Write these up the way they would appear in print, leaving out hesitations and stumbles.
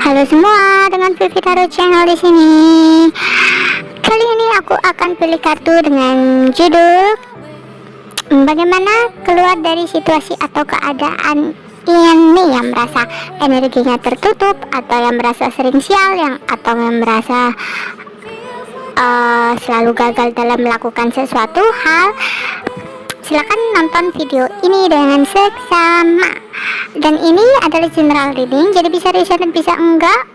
Halo semua, dengan Vivi Taro Channel di sini. Kali ini aku akan pilih kartu dengan judul bagaimana keluar dari situasi atau keadaan ini yang merasa energinya tertutup, atau yang merasa sering sial, atau yang merasa selalu gagal dalam melakukan sesuatu hal. Silakan nonton video ini dengan seksama. Dan ini adalah general reading, jadi bisa reset dan bisa enggak.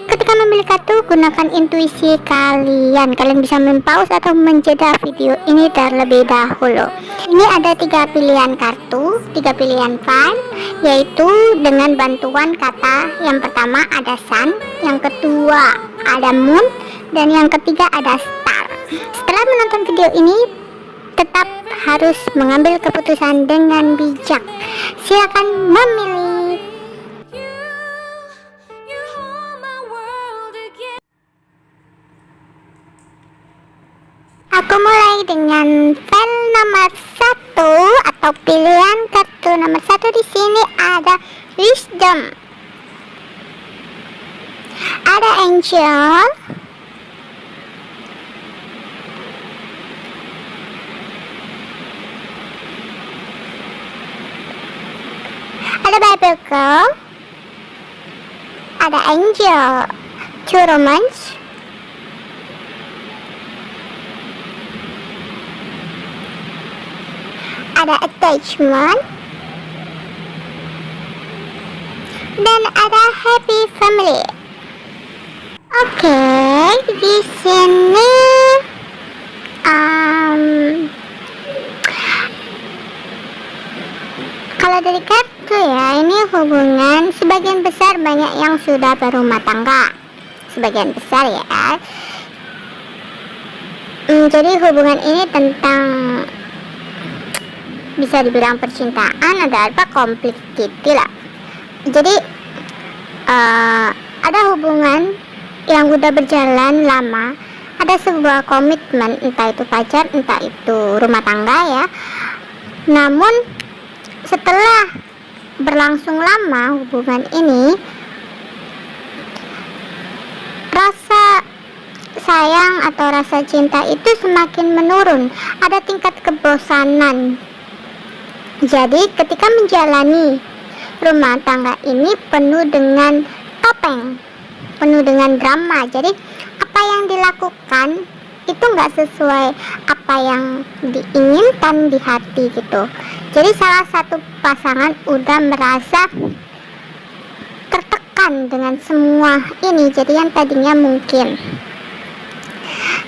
Ketika memilih kartu, gunakan intuisi kalian. Kalian bisa mempause atau menjeda video ini terlebih dahulu. Ini ada 3 pilihan kartu, 3 pilihan file, yaitu dengan bantuan kata. Yang pertama ada sun, yang kedua ada moon, dan yang ketiga ada star. Setelah menonton video ini, tetap harus mengambil keputusan dengan bijak. Silakan memilih. Aku mulai dengan file nomor 1 atau pilihan kartu nomor 1. Di sini ada wisdom, ada angel, ada Bible Girl, ada angel, two romance, ada attachment, dan ada happy family. Oke, di sini kalau dari kartu ya, ini hubungan sebagian besar banyak yang sudah berumah tangga, sebagian besar ya. Jadi hubungan ini tentang, bisa dibilang percintaan, ada apa, konflik gitu lah. Jadi ada hubungan yang udah berjalan lama, ada sebuah komitmen, entah itu pacar, entah itu rumah tangga ya. Namun setelah berlangsung lama hubungan ini, rasa sayang atau rasa cinta itu semakin menurun, ada tingkat kebosanan. Jadi ketika menjalani rumah tangga ini penuh dengan topeng, penuh dengan drama. Jadi apa yang dilakukan itu nggak sesuai apa yang diinginkan di hati gitu. Jadi salah satu pasangan udah merasa tertekan dengan semua ini. Jadi yang tadinya mungkin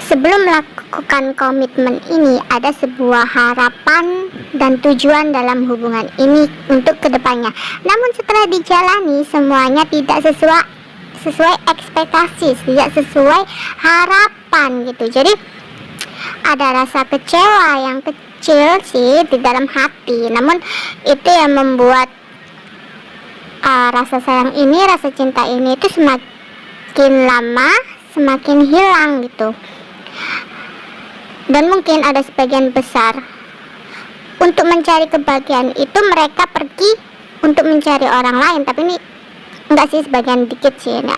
sebelum melakukan komitmen ini ada sebuah harapan dan tujuan dalam hubungan ini untuk kedepannya. Namun setelah dijalani semuanya tidak sesuai ekspektasi, tidak sesuai harapan gitu. Jadi ada rasa kecewa yang kecil sih di dalam hati. Namun itu yang membuat rasa sayang ini, rasa cinta ini itu semakin lama semakin hilang gitu. Dan mungkin ada sebagian besar untuk mencari kebahagiaan itu mereka pergi untuk mencari orang lain. Tapi ini enggak sih, sebagian dikit sih. Ini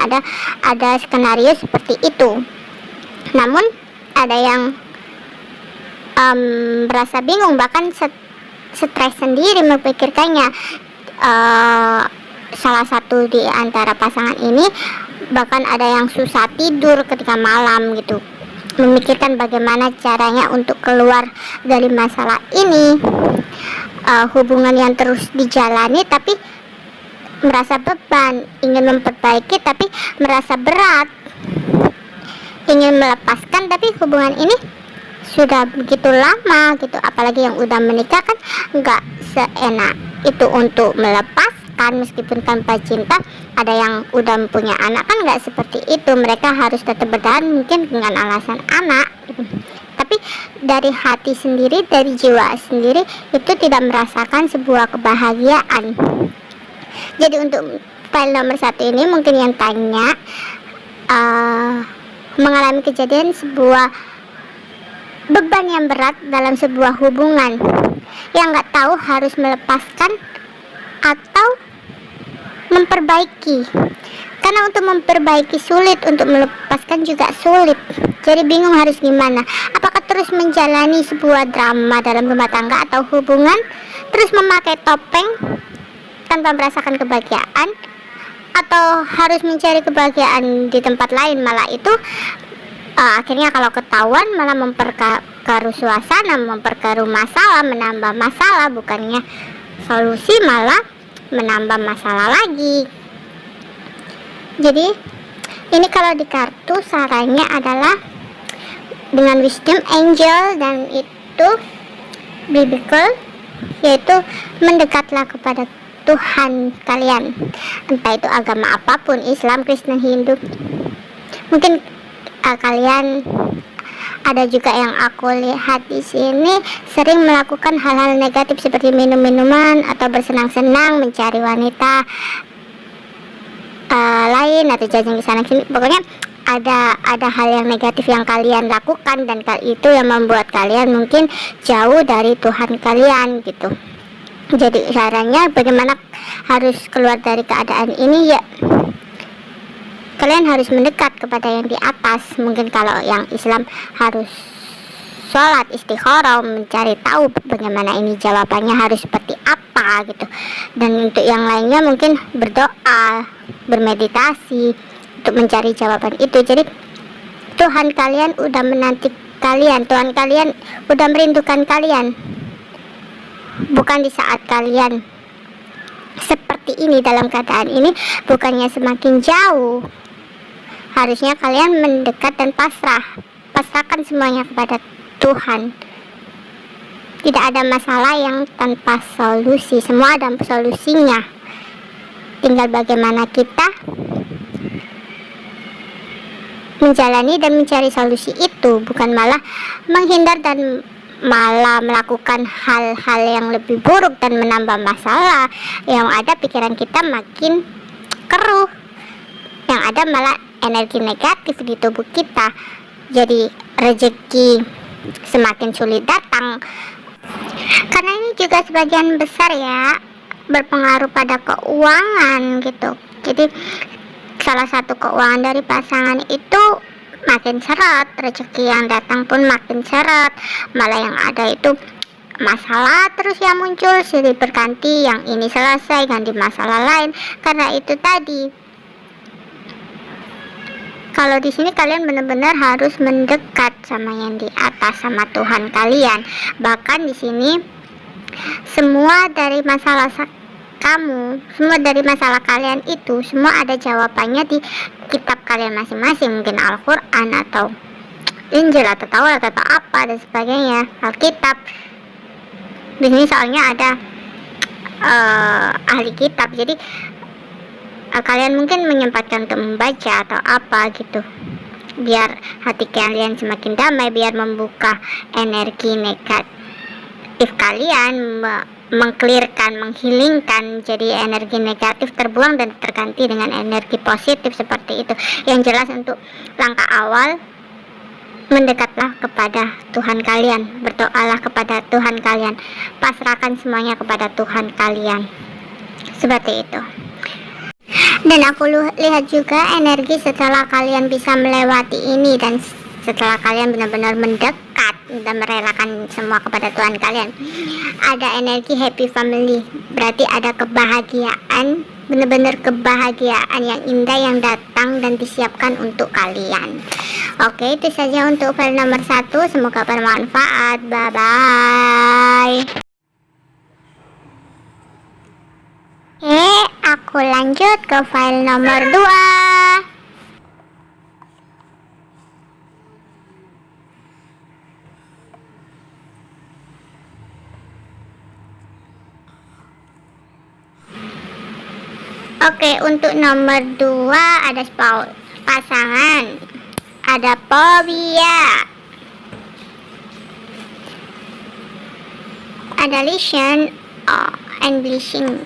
ada skenario seperti itu. Namun ada yang merasa bingung, bahkan stres sendiri memikirkannya. Salah satu di antara pasangan ini bahkan ada yang susah tidur ketika malam gitu, memikirkan bagaimana caranya untuk keluar dari masalah ini. Hubungan yang terus dijalani tapi merasa beban, ingin memperbaiki tapi merasa berat, ingin melepaskan tapi hubungan ini sudah begitu lama gitu. Apalagi yang udah menikah kan nggak seenak itu untuk melepaskan, meskipun tanpa cinta. Ada yang udah punya anak kan nggak seperti itu, mereka harus tetap bertahan mungkin dengan alasan anak gitu. Tapi dari hati sendiri, dari jiwa sendiri itu tidak merasakan sebuah kebahagiaan. Jadi untuk file nomor 1 ini mungkin yang tanya mengalami kejadian sebuah beban yang berat dalam sebuah hubungan, yang nggak tahu harus melepaskan atau memperbaiki. Karena untuk memperbaiki sulit, untuk melepaskan juga sulit. Jadi bingung harus gimana. Apakah terus menjalani sebuah drama dalam rumah tangga atau hubungan, terus memakai topeng tanpa merasakan kebahagiaan, atau harus mencari kebahagiaan di tempat lain. Malah itu akhirnya kalau ketahuan malah memperkeruh suasana, memperkeruh masalah, menambah masalah, bukannya solusi malah menambah masalah lagi. Jadi ini kalau di kartu sarannya adalah dengan wisdom angel dan itu biblical, yaitu mendekatlah kepada Tuhan kalian, entah itu agama apapun, Islam, Kristen, Hindu. Mungkin kalian ada juga yang aku lihat di sini sering melakukan hal-hal negatif seperti minum-minuman atau bersenang-senang, mencari wanita lain atau jajan ke sana sini. Pokoknya ada hal yang negatif yang kalian lakukan dan itu yang membuat kalian mungkin jauh dari Tuhan kalian gitu. Jadi caranya bagaimana harus keluar dari keadaan ini, ya kalian harus mendekat kepada yang di atas. Mungkin kalau yang Islam harus sholat istikharah, mencari tahu bagaimana ini jawabannya harus seperti apa gitu. Dan untuk yang lainnya mungkin berdoa, bermeditasi untuk mencari jawaban itu. Jadi Tuhan kalian udah menanti kalian, Tuhan kalian udah merindukan kalian. Bukan di saat kalian seperti ini, dalam keadaan ini, bukannya semakin jauh. Harusnya kalian mendekat dan pasrahkan semuanya kepada Tuhan. Tidak ada masalah yang tanpa solusi, semua ada solusinya. Tinggal bagaimana kita menjalani dan mencari solusi itu, bukan malah menghindar dan malah melakukan hal-hal yang lebih buruk dan menambah masalah. Yang ada pikiran kita makin keruh, yang ada malah energi negatif di tubuh kita. Jadi rezeki semakin sulit datang. Karena ini juga sebagian besar ya berpengaruh pada keuangan gitu. Jadi salah satu keuangan dari pasangan itu makin seret, rezeki yang datang pun makin seret. Malah yang ada itu masalah terus yang muncul silih berganti, yang ini selesai ganti masalah lain. Karena itu tadi, kalau di sini kalian benar-benar harus mendekat sama yang di atas, sama Tuhan kalian. Bahkan di sini semua dari masalah kamu, semua dari masalah kalian itu, semua ada jawabannya di kitab kalian masing-masing. Mungkin Al-Quran atau Injil atau Taurat atau apa dan sebagainya, Alkitab. Di sini soalnya ada ahli kitab, jadi kalian mungkin menyempatkan untuk membaca atau apa gitu, biar hati kalian semakin damai, biar membuka energi negatif kalian, mengklirkan, menghilingkan. Jadi energi negatif terbuang dan terganti dengan energi positif seperti itu. Yang jelas untuk langkah awal, mendekatlah kepada Tuhan kalian, berdoalah kepada Tuhan kalian, pasrahkan semuanya kepada Tuhan kalian, seperti itu. Dan aku lihat juga energi setelah kalian bisa melewati ini, dan setelah kalian benar-benar mendekat dan merelakan semua kepada Tuhan kalian, ada energi happy family. Berarti ada kebahagiaan, benar-benar kebahagiaan yang indah yang datang dan disiapkan untuk kalian. Oke, itu saja untuk file nomor 1. Semoga bermanfaat. Bye bye. Aku lanjut ke file nomor 2. Oke, untuk nomor 2 ada pasangan, ada fobia, ada lesion and blessing.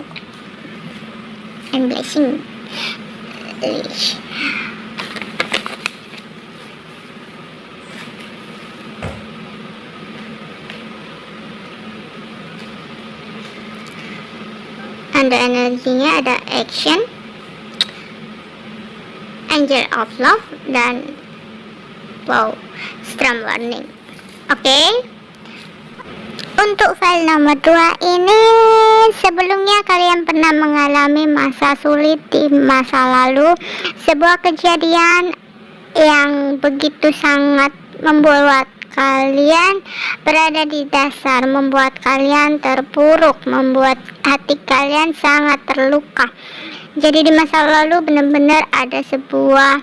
Ada energinya, ada action, Angel of Love, dan wow, Strum Warning. Oke. Untuk file nomor 2 ini, sebelumnya kalian pernah mengalami masa sulit di masa lalu, sebuah kejadian yang begitu sangat membuat kalian berada di dasar, membuat kalian terpuruk, membuat hati kalian sangat terluka. Jadi di masa lalu benar-benar ada sebuah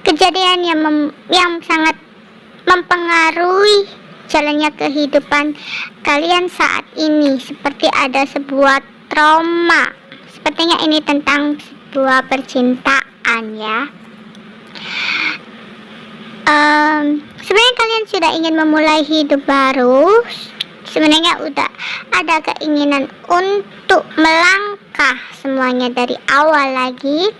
kejadian yang sangat mempengaruhi jalannya kehidupan kalian saat ini, seperti ada sebuah trauma. Sepertinya ini tentang sebuah percintaan ya. Sebenarnya kalian sudah ingin memulai hidup baru, sebenarnya udah ada keinginan untuk melangkah semuanya dari awal lagi,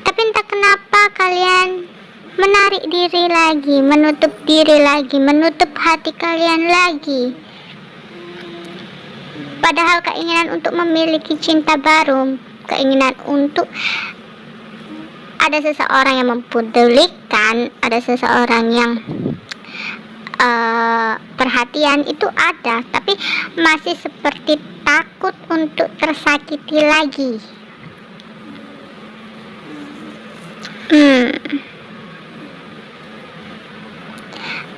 tapi entah kenapa kalian menarik diri lagi, menutup diri lagi, menutup hati kalian lagi. Padahal keinginan untuk memiliki cinta baru, keinginan untuk ada seseorang yang mempedulikan, ada seseorang yang perhatian itu ada, tapi masih seperti takut untuk tersakiti lagi.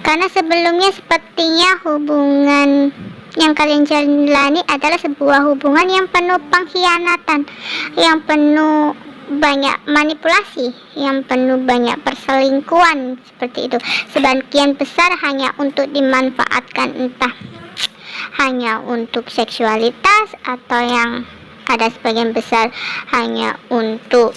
Karena sebelumnya sepertinya hubungan yang kalian jalani adalah sebuah hubungan yang penuh pengkhianatan, yang penuh banyak manipulasi, yang penuh banyak perselingkuhan seperti itu. Sebagian besar hanya untuk dimanfaatkan, entah hanya untuk seksualitas atau yang ada sebagian besar hanya untuk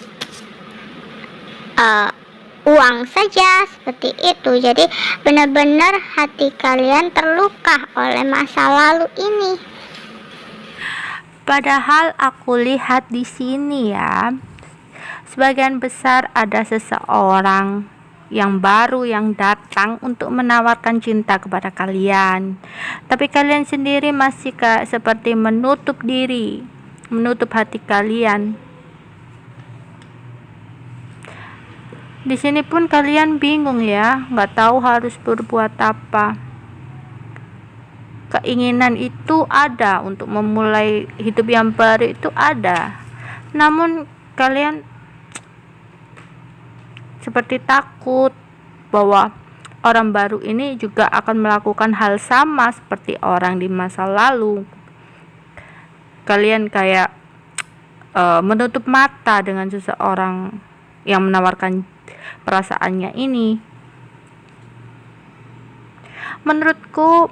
uang saja, seperti itu. Jadi benar-benar hati kalian terluka oleh masa lalu ini. Padahal aku lihat di sini ya, sebagian besar ada seseorang yang baru yang datang untuk menawarkan cinta kepada kalian. Tapi kalian sendiri masih seperti menutup diri, menutup hati kalian. Di sini pun kalian bingung ya, nggak tahu harus berbuat apa. Keinginan itu ada untuk memulai hidup yang baru, itu ada. Namun kalian seperti takut bahwa orang baru ini juga akan melakukan hal sama seperti orang di masa lalu. Kalian kayak menutup mata dengan seseorang yang menawarkan perasaannya ini. Menurutku,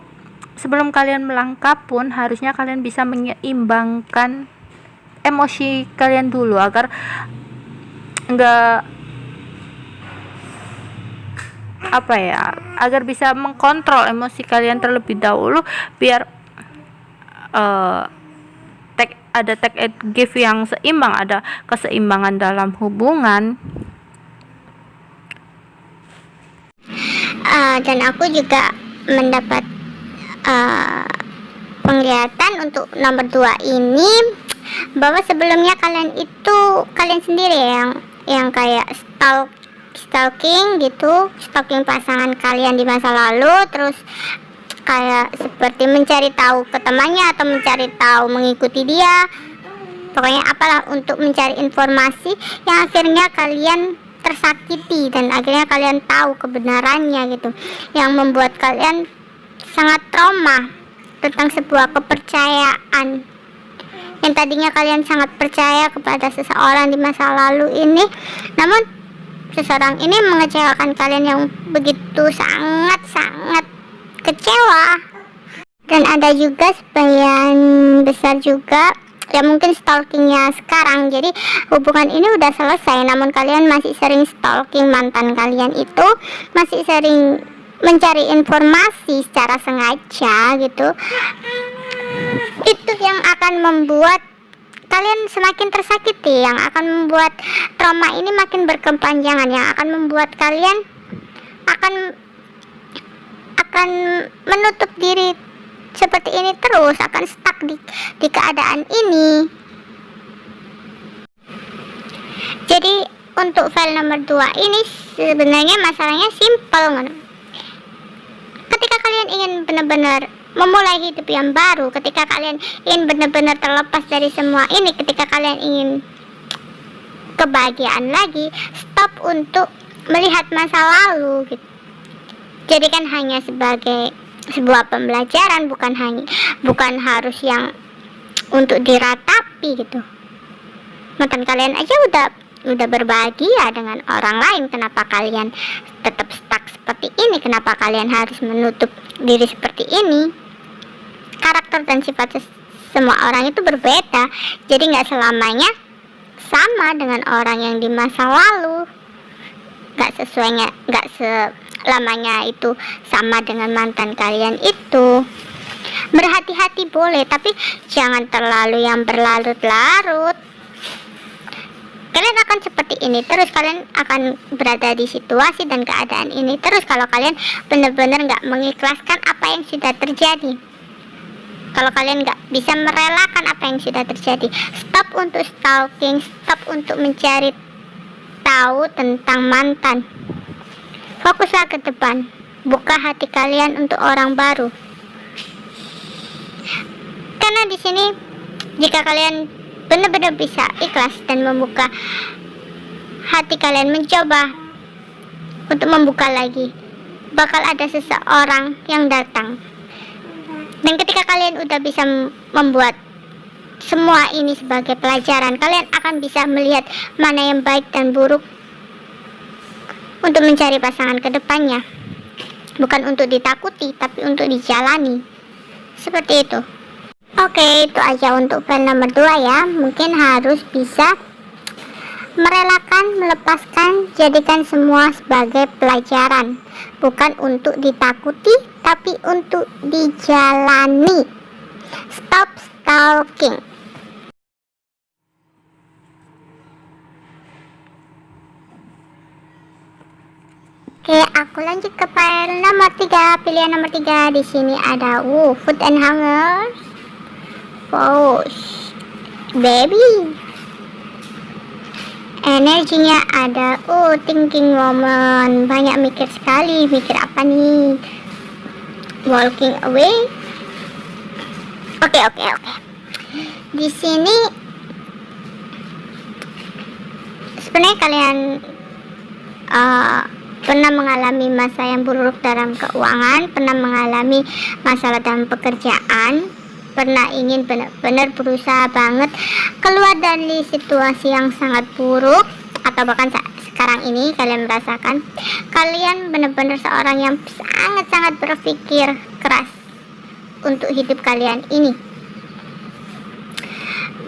sebelum kalian melangkah pun harusnya kalian bisa menyeimbangkan emosi kalian dulu, agar agar bisa mengkontrol emosi kalian terlebih dahulu, biar ada take and give yang seimbang, ada keseimbangan dalam hubungan. Dan aku juga mendapat penglihatan untuk nomor 2 ini, bahwa sebelumnya kalian sendiri yang kayak stalking gitu, stalking pasangan kalian di masa lalu, terus kayak seperti mencari tahu ke temannya atau mencari tahu mengikuti dia, pokoknya apalah untuk mencari informasi yang akhirnya kalian tersakiti dan akhirnya kalian tahu kebenarannya gitu, yang membuat kalian sangat trauma tentang sebuah kepercayaan yang tadinya kalian sangat percaya kepada seseorang di masa lalu ini, namun seseorang ini mengecewakan kalian yang begitu sangat kecewa. Dan ada juga sebagian besar juga ya mungkin stalkingnya sekarang, jadi hubungan ini udah selesai namun kalian masih sering stalking mantan kalian itu, masih sering mencari informasi secara sengaja gitu. Itu yang akan membuat kalian semakin tersakiti, yang akan membuat trauma ini makin berkepanjangan, yang akan membuat kalian akan menutup diri seperti ini terus, akan stuck di keadaan ini. Jadi untuk file nomor 2 ini sebenarnya masalahnya simple. Ketika kalian ingin benar-benar memulai hidup yang baru, ketika kalian ingin benar-benar terlepas dari semua ini, ketika kalian ingin kebahagiaan lagi, stop untuk melihat masa lalu gitu. Jadikan hanya sebagai sebuah pembelajaran, bukan harus yang untuk diratapi gitu. Mantan kalian aja udah berbahagia dengan orang lain, kenapa kalian tetap stuck seperti ini? Kenapa kalian harus menutup diri seperti ini? Karakter dan sifat semua orang itu berbeda, jadi nggak selamanya sama dengan orang yang di masa lalu. Nggak selamanya itu sama dengan mantan kalian itu. Berhati-hati boleh, tapi jangan terlalu yang berlarut-larut. Kalian akan seperti ini terus, kalian akan berada di situasi dan keadaan ini terus kalau kalian benar-benar nggak mengikhlaskan apa yang sudah terjadi. Kalau kalian nggak bisa merelakan apa yang sudah terjadi, stop untuk stalking, stop untuk mencari tahu tentang mantan. Fokuslah ke depan, buka hati kalian untuk orang baru. Karena di sini jika kalian benar-benar bisa ikhlas dan membuka hati kalian, mencoba untuk membuka lagi, bakal ada seseorang yang datang. Dan ketika kalian udah bisa membuat semua ini sebagai pelajaran, kalian akan bisa melihat mana yang baik dan buruk untuk mencari pasangan ke depannya. Bukan untuk ditakuti, tapi untuk dijalani. Seperti itu. Oke, itu aja untuk file nomor 2 ya. Mungkin harus bisa merelakan, melepaskan, jadikan semua sebagai pelajaran. Bukan untuk ditakuti, tapi untuk dijalani. Stop stalking. Oke, aku lanjut ke file nomor 3. Pilihan nomor 3 di sini ada food and hunger. Pause. Baby. Energinya ada thinking woman, banyak mikir sekali. Mikir apa nih? Walking away. Oke. Di sini sebenarnya kalian pernah mengalami masa yang buruk dalam keuangan, pernah mengalami masalah dalam pekerjaan, pernah ingin benar-benar berusaha banget keluar dari situasi yang sangat buruk, atau bahkan sekarang ini kalian merasakan kalian benar-benar seorang yang sangat-sangat berpikir keras untuk hidup kalian ini.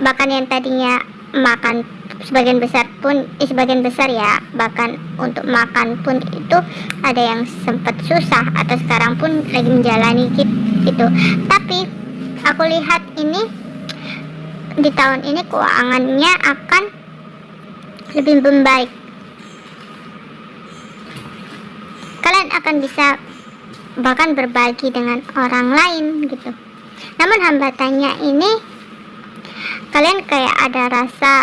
Bahkan yang tadinya makan sebagian besar ya, bahkan untuk makan pun itu ada yang sempat susah, atau sekarang pun lagi menjalani gitu. Tapi aku lihat ini di tahun ini keuangannya akan lebih membaik. Kalian akan bisa bahkan berbagi dengan orang lain gitu. Namun hambatannya ini, kalian kayak ada rasa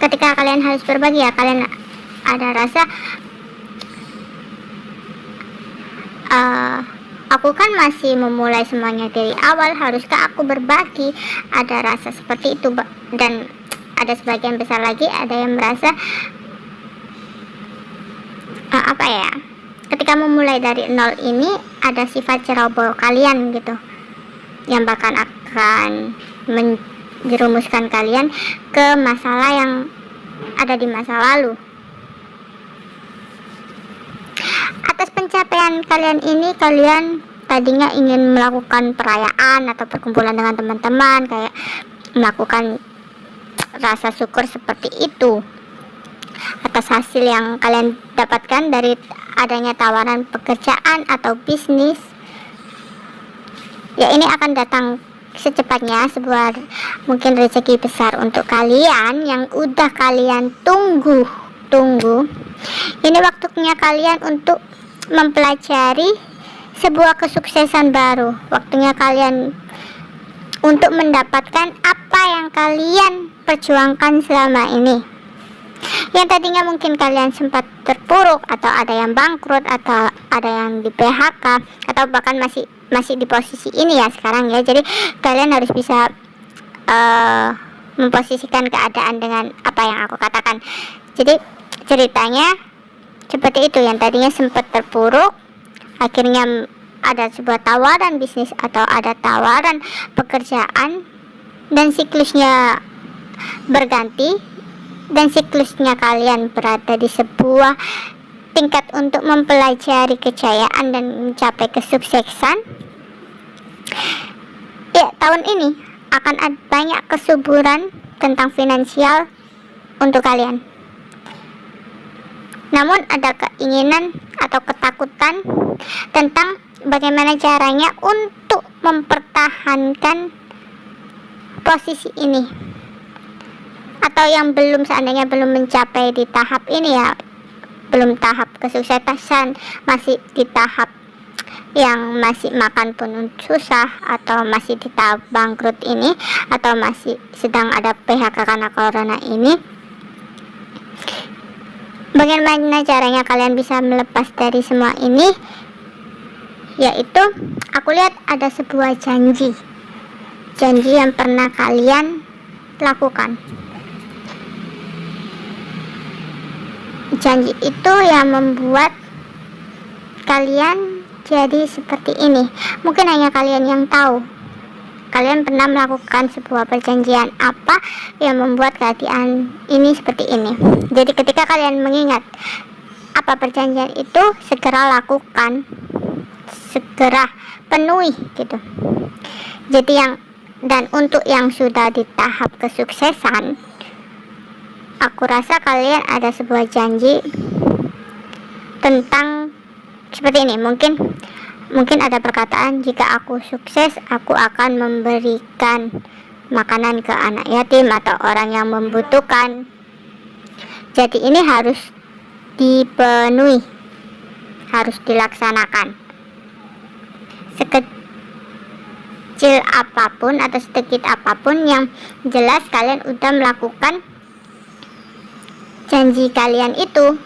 ketika kalian harus berbagi ya, kalian ada rasa aku kan masih memulai semuanya dari awal, haruskah aku berbagi? Ada rasa seperti itu. Dan ada sebagian besar lagi ada yang merasa ketika memulai dari nol ini ada sifat ceroboh kalian gitu, yang bahkan akan menjerumuskan kalian ke masalah yang ada di masa lalu. Atas pencapaian kalian ini, kalian tadinya ingin melakukan perayaan atau perkumpulan dengan teman-teman, kayak melakukan rasa syukur seperti itu atas hasil yang kalian dapatkan dari adanya tawaran pekerjaan atau bisnis. Ya, ini akan datang secepatnya, sebuah mungkin rezeki besar untuk kalian yang udah kalian tunggu. Ini waktunya kalian untuk mempelajari sebuah kesuksesan baru. Waktunya kalian untuk mendapatkan apa yang kalian perjuangkan selama ini. Yang tadinya mungkin kalian sempat terpuruk, atau ada yang bangkrut, atau ada yang di PHK, atau bahkan masih di posisi ini ya sekarang ya. Jadi kalian harus bisa memposisikan keadaan dengan apa yang aku katakan. Jadi ceritanya seperti itu, yang tadinya sempat terpuruk, akhirnya ada sebuah tawaran bisnis atau ada tawaran pekerjaan, dan siklusnya berganti, dan siklusnya kalian berada di sebuah tingkat untuk mempelajari kejayaan dan mencapai kesuksesan. Ya, tahun ini akan ada banyak kesuburan tentang finansial untuk kalian. Namun ada keinginan atau ketakutan tentang bagaimana caranya untuk mempertahankan posisi ini, atau yang seandainya belum mencapai di tahap ini ya, belum tahap kesuksesan, masih di tahap yang masih makan pun susah, atau masih di tahap bangkrut ini, atau masih sedang ada PHK karena corona ini. Bagaimana caranya kalian bisa melepas dari semua ini? Yaitu aku lihat ada sebuah janji yang pernah kalian lakukan. Janji itu yang membuat kalian jadi seperti ini. Mungkin hanya kalian yang tahu. Kalian pernah melakukan sebuah perjanjian apa yang membuat keadaan ini seperti ini. Jadi ketika kalian mengingat apa perjanjian itu, segera lakukan, segera penuhi gitu. Jadi dan untuk yang sudah di tahap kesuksesan, aku rasa kalian ada sebuah janji tentang seperti ini. Mungkin ada perkataan, jika aku sukses, aku akan memberikan makanan ke anak yatim atau orang yang membutuhkan. Jadi ini harus dipenuhi, harus dilaksanakan. Sekecil apapun atau sedikit apapun, yang jelas kalian udah melakukan janji kalian itu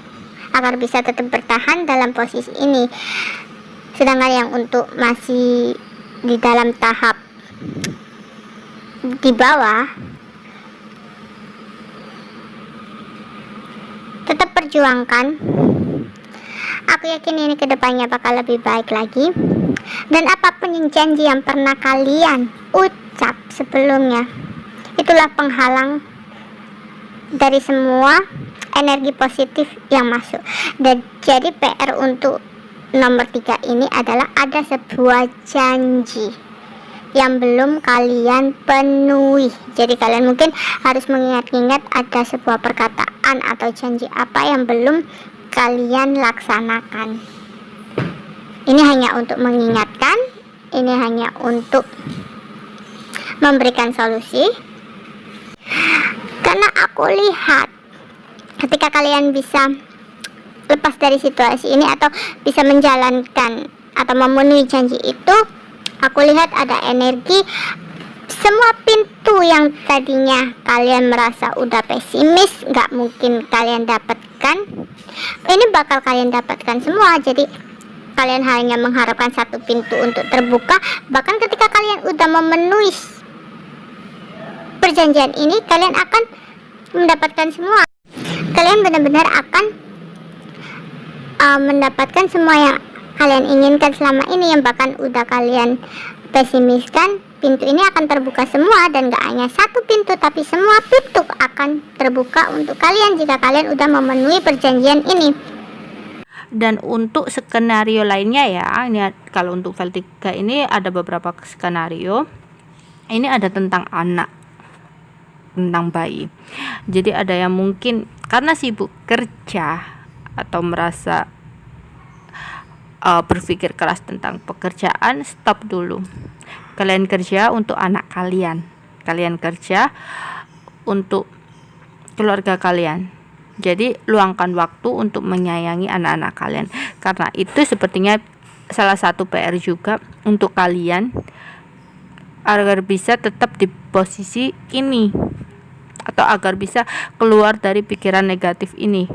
agar bisa tetap bertahan dalam posisi ini. Sedangkan yang untuk masih di dalam tahap di bawah, tetap perjuangkan. Aku yakin ini kedepannya bakal lebih baik lagi. Dan apapun yang janji yang pernah kalian ucap sebelumnya, itulah penghalang dari semua energi positif yang masuk. Dan jadi PR untuk nomor 3 ini adalah ada sebuah janji yang belum kalian penuhi. Jadi kalian mungkin harus mengingat-ingat ada sebuah perkataan atau janji apa yang belum kalian laksanakan. Ini hanya untuk mengingatkan, ini hanya untuk memberikan solusi. Karena aku lihat ketika kalian bisa lepas dari situasi ini atau bisa menjalankan atau memenuhi janji itu, aku lihat ada energi. Semua pintu yang tadinya kalian merasa udah pesimis, gak mungkin kalian dapatkan, ini bakal kalian dapatkan semua. Jadi kalian hanya mengharapkan satu pintu untuk terbuka. Bahkan ketika kalian udah memenuhi perjanjian ini, kalian akan mendapatkan semua. Kalian benar-benar akan mendapatkan semua yang kalian inginkan selama ini, yang bahkan udah kalian pesimiskan. Pintu ini akan terbuka semua, dan gak hanya satu pintu, tapi semua pintu akan terbuka untuk kalian jika kalian udah memenuhi perjanjian ini. Dan untuk skenario lainnya ya, ini kalau untuk file 3 ini ada beberapa skenario. Ini ada tentang anak, tentang bayi. Jadi ada yang mungkin karena sibuk kerja atau merasa berpikir keras tentang pekerjaan, stop dulu. Kalian kerja untuk anak kalian, kalian kerja untuk keluarga kalian. Jadi luangkan waktu untuk menyayangi anak-anak kalian, karena itu sepertinya salah satu PR juga untuk kalian agar bisa tetap di posisi ini, atau agar bisa keluar dari pikiran negatif ini.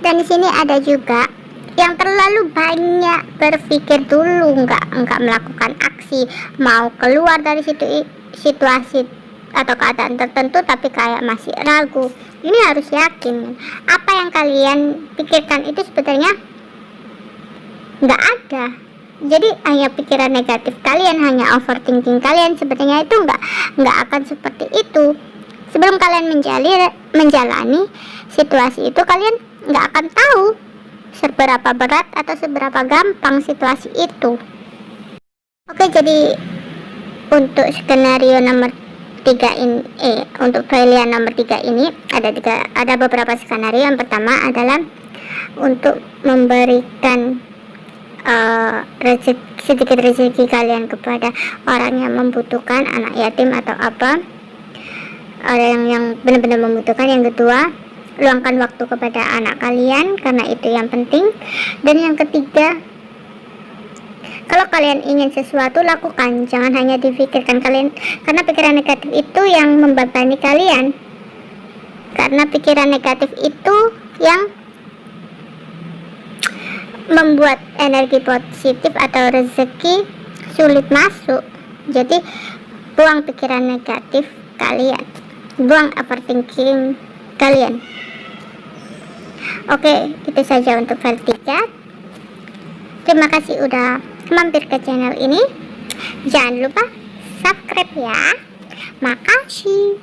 Dan di sini ada juga yang terlalu banyak berpikir dulu, nggak melakukan aksi, mau keluar dari situasi atau keadaan tertentu tapi kayak masih ragu. Ini harus yakin apa yang kalian pikirkan itu sebenarnya nggak ada. Jadi hanya pikiran negatif kalian, hanya overthinking kalian, sebenarnya itu nggak akan seperti itu. Sebelum kalian menjalani situasi itu, kalian nggak akan tahu seberapa berat atau seberapa gampang situasi itu. Oke, jadi untuk skenario nomor 3 ini, untuk pilihan nomor 3 ini ada beberapa skenario. Yang pertama adalah untuk memberikan sedikit rezeki kalian kepada orang yang membutuhkan, anak yatim atau apa, orang yang benar-benar membutuhkan. Yang kedua, luangkan waktu kepada anak kalian karena itu yang penting. Dan yang ketiga, kalau kalian ingin sesuatu, lakukan, jangan hanya difikirkan kalian, karena pikiran negatif itu yang membebani kalian, karena pikiran negatif itu yang membuat energi positif atau rezeki sulit masuk. Jadi buang pikiran negatif kalian, buang overthinking kalian. Oke, itu saja untuk file 3. Terima kasih udah mampir ke channel ini. Jangan lupa subscribe ya. Makasih.